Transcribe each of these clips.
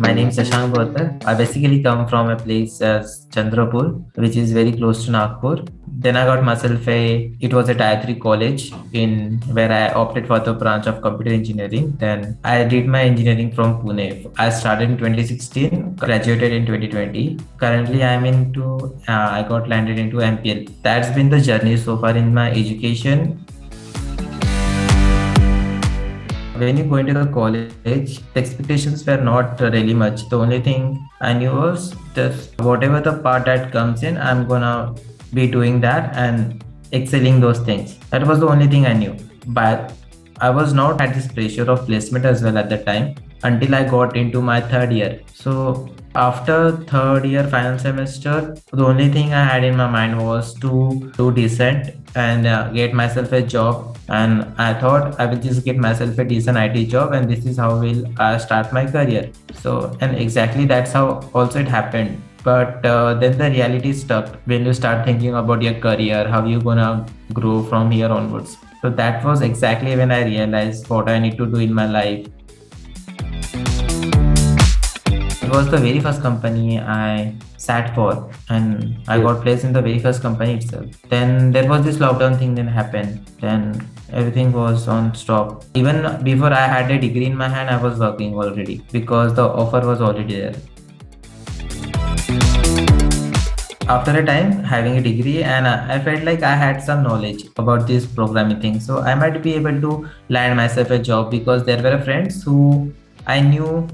My name is Shashank Borkar. I basically come from a place as Chandrapur, which is very close to Nagpur. Then I got myself it was a tier 3 college in where I opted for the branch of computer engineering. Then I did my engineering from Pune. I started in 2016, graduated in 2020. Currently, I got landed into MPL. That's been the journey so far in my education. When you go into the college, the expectations were not really much. The only thing I knew was just whatever the part that comes in, I'm gonna be doing that and excelling those things. That was the only thing I knew. But I was not at this pressure of placement as well at the time until I got into my third year. So after third year final semester, the only thing I had in my mind was to do decent and get myself a job. And I thought I will just get myself a decent IT job, and this is how will I start my career. So, and exactly that's how also it happened. But then the reality stuck when you start thinking about your career, how you gonna grow from here onwards. So that was exactly when I realized what I need to do in my life. It was the very first company I sat for, and I got placed in the very first company itself. Then there was this lockdown thing then happened. Then everything was on stop. Even before I had a degree in my hand, I was working already because the offer was already there. After a time having a degree, and I felt like I had some knowledge about this programming thing, so I might be able to land myself a job because there were friends who I knew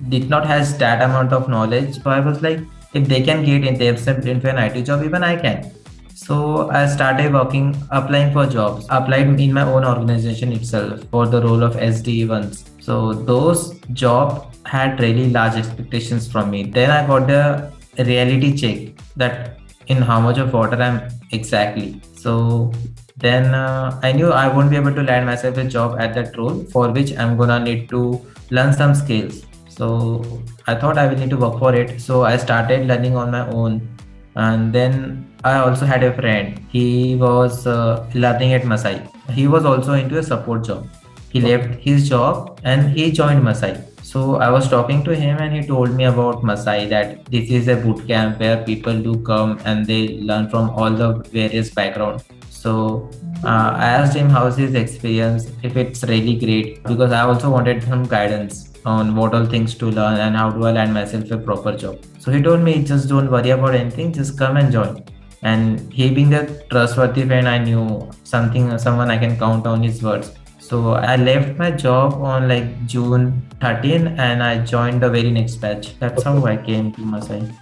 did not has that amount of knowledge. So I was like, if they can get in themselves into an IT job, even I can. So I started applying for jobs, applied in my own organization itself for the role of SD once. So those jobs had really large expectations from me. Then I got the reality check that in how much of water I'm exactly. So then I knew I won't be able to land myself a job at that role, for which I'm gonna need to learn some skills. So I thought I will need to work for it. So I started learning on my own. And then I also had a friend. He was learning at Masai. He was also into a support job. He left his job and he joined Masai. So I was talking to him and he told me about Masai, that this is a boot camp where people do come and they learn from all the various backgrounds. So I asked him how's his experience, if it's really great, because I also wanted some guidance on what all things to learn and how do I land myself a proper job. So he told me, just don't worry about anything, just come and join. And he being a trustworthy friend, I knew someone I can count on his words. So I left my job on like June 13 and I joined the very next batch. That's how I came to Masai.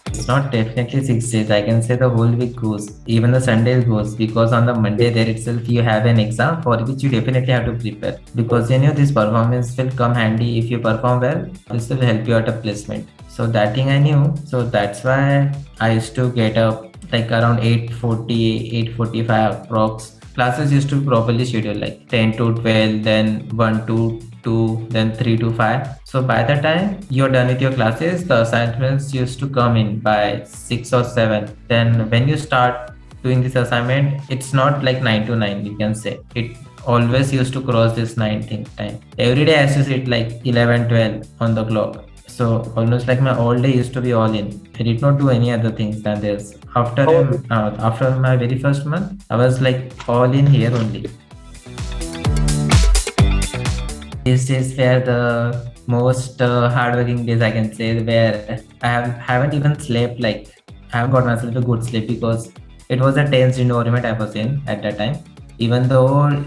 It's not definitely 6 days. I can say the whole week goes. Even the Sunday goes, because on the Monday there itself you have an exam for which you definitely have to prepare. Because this performance will come handy if you perform well. This will help you out of placement. So that thing I knew. So that's why I used to get up like around 8:40, 8:45 approx. Classes used to be properly scheduled like 10 to 12, then 1 to 2, then 3 to 5. So by the time you're done with your classes, the assignments used to come in by 6 or 7. Then when you start doing this assignment, it's not like 9 to 9, you can say. It always used to cross this 9 time. Every day I used to sit like 11, 12 on the clock. So almost like my all day used to be all in. I did not do any other things than this. After my very first month, I was like all in here only. These days were the most hardworking days, I can say, where haven't even slept. Like I haven't got myself a good sleep because it was a tense environment I was in at that time. Even though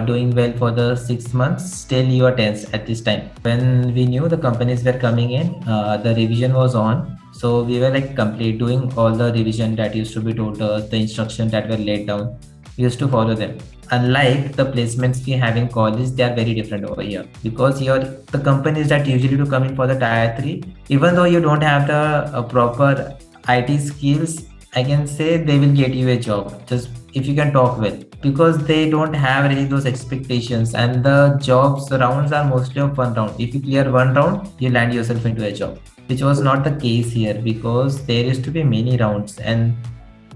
doing well for the 6 months, still you are tense at this time. When we knew the companies were coming in, the revision was on. So we were like doing all the revision that used to be told us, the instructions that were laid down. We used to follow them. Unlike the placements we have in college, they are very different over here, because here the companies that usually do come in for the tier 3, even though you don't have the proper IT skills, I can say they will get you a job just if you can talk well, because they don't have really those expectations, and the jobs rounds are mostly of one round. If you clear one round, you land yourself into a job, which was not the case here, because there used to be many rounds and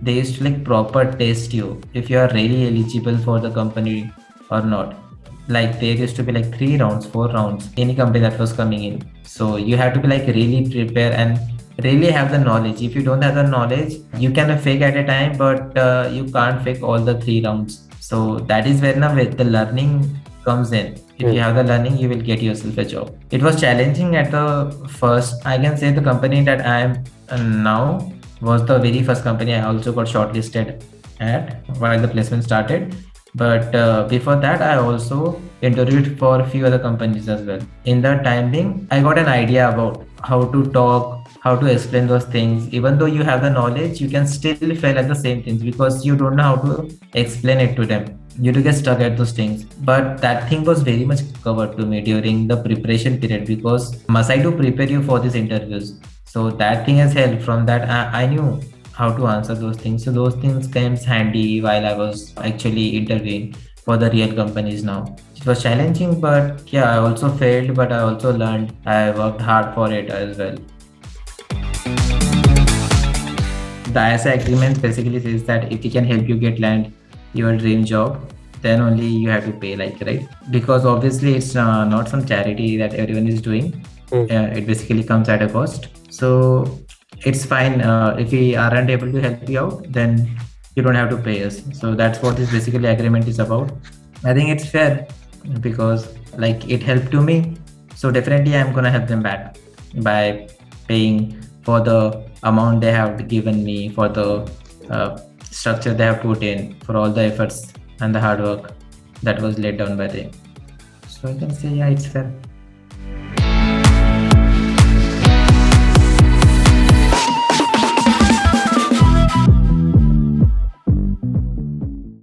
they used to like proper test you if you are really eligible for the company or not. like there used to be like 3 rounds, 4 rounds, any company that was coming in. So you have to be like really prepare and really have the knowledge. If you don't have the knowledge, you can fake at a time, but you can't fake all the 3 rounds. So that is where now the learning comes in. If you Hmm. have the learning, you will get yourself a job. It was challenging at the first. I can say the company that I am now was the very first company I also got shortlisted at while the placement started. But before that, I also interviewed for a few other companies as well. In the time being, I got an idea about how to talk, how to explain those things. Even though you have the knowledge, you can still fail at the same things because you don't know how to explain it to them. You do get stuck at those things. But that thing was very much covered to me during the preparation period because Masai do prepare you for these interviews. So that thing has helped. From that, I knew how to answer those things. So those things came handy while I was actually interviewing for the real companies now. It was challenging, but yeah, I also failed, but I also learned. I worked hard for it as well. The ISA agreement basically says that if we can help you get land your dream job, then only you have to pay, like, right? Because obviously it's not some charity that everyone is doing. Hmm. It basically comes at a cost. So it's fine if we aren't able to help you out, then you don't have to pay us. So that's what this basically agreement is about. I think it's fair because like it helped to me. So definitely I'm gonna help them back by paying for the amount they have given me, for the uh, structure they have put in, for all the efforts and the hard work that was laid down by them. So I can say, yeah, it's fair.